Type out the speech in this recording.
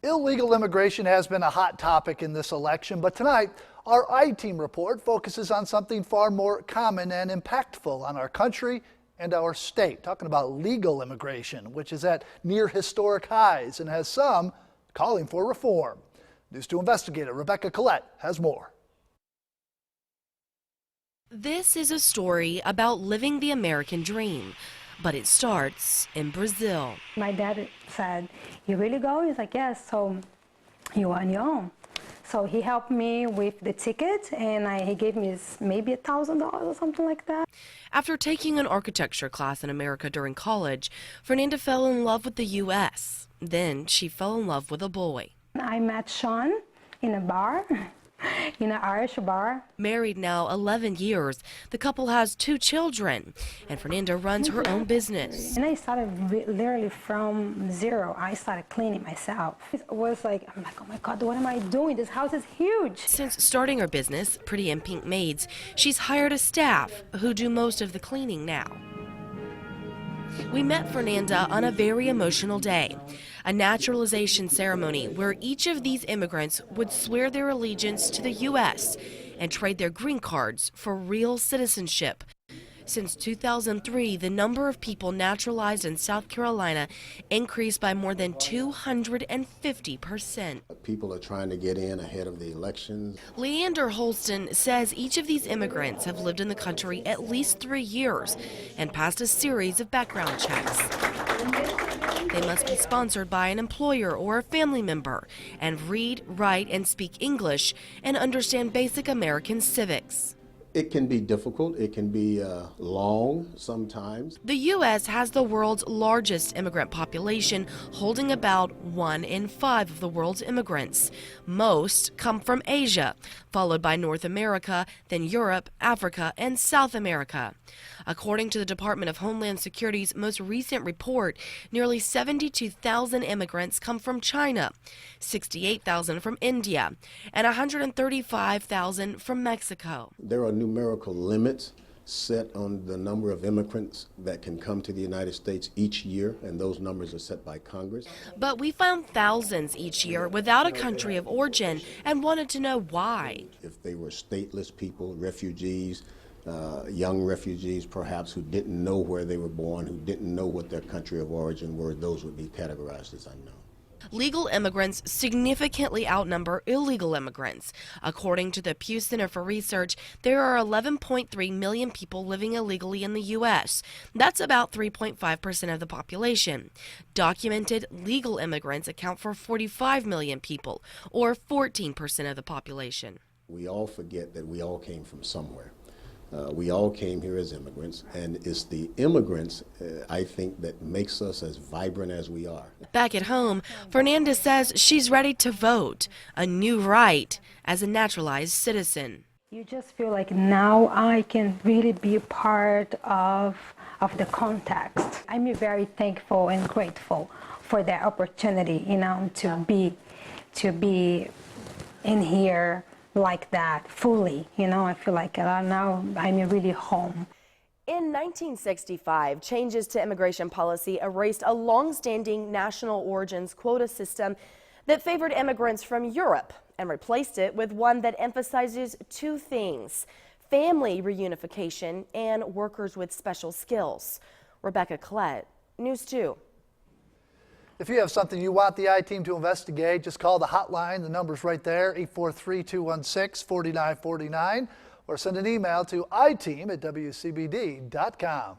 Illegal immigration has been a hot topic in this election, but tonight our I-Team report focuses on something far more common and impactful on our country and our state. Talking about legal immigration, which is at near historic highs and has some calling for reform. News 2 investigator Rebecca Collette has more. This is a story about living the American dream, but it starts in Brazil. My dad said, "You really go?" He's like, "Yes, so you're on your own." So he helped me with the ticket, and he gave me maybe $1,000 or something like that. After taking an architecture class in America during college, Fernanda fell in love with the U.S. Then she fell in love with a boy. I met Sean in a bar, in an Irish bar. Married now 11 years, the couple has 2 children, and Fernanda runs her own business. And I started literally from zero. I started cleaning myself. It was like, I'm like, oh my God, what am I doing? This house is huge. Since starting her business, Pretty and Pink Maids, she's hired a staff who do most of the cleaning now. We met Fernanda on a very emotional day, a naturalization ceremony where each of these immigrants would swear their allegiance to the U.S. and trade their green cards for real citizenship. Since 2003, the number of people naturalized in South Carolina increased by more than 250%. People are trying to get in ahead of the elections. Leander Holston says each of these immigrants have lived in the country at least 3 years and passed a series of background checks. They must be sponsored by an employer or a family member and read, write, and speak English and understand basic American civics. It can be difficult. It can be long sometimes. The U.S. has the world's largest immigrant population, holding about 1 in 5 of the world's immigrants. Most come from Asia, followed by North America, then Europe, Africa, and South America. According to the Department of Homeland Security's most recent report, nearly 72,000 immigrants come from China, 68,000 from India, and 135,000 from Mexico. There are numerical limits set on the number of immigrants that can come to the United States each year, and those numbers are set by Congress. But we found thousands each year without a country of origin and wanted to know why. If they were stateless people, refugees, young refugees perhaps who didn't know where they were born, who didn't know what their country of origin were, those would be categorized as unknown. Legal immigrants significantly outnumber illegal immigrants. According to the Pew Center for Research, there are 11.3 million people living illegally in the U.S. That's about 3.5% of the population. Documented legal immigrants account for 45 million people, or 14% of the population. We all forget that we all came from somewhere. We all came here as immigrants, and it's the immigrants, I think, that makes us as vibrant as we are. Back at home, Fernanda says she's ready to vote, a new right as a naturalized citizen. You just feel like now I can really be part of the context. I'm very thankful and grateful for that opportunity, to be in here like that fully. I feel like now I'm really home. In 1965, changes to immigration policy erased a long-standing national origins quota system that favored immigrants from Europe and replaced it with one that emphasizes 2 things: family reunification and workers with special skills. Rebecca Collette, News 2. If you have something you want the I-Team to investigate, just call the hotline. The number's right there, 843-216-4949, or send an email to iteam@wcbd.com.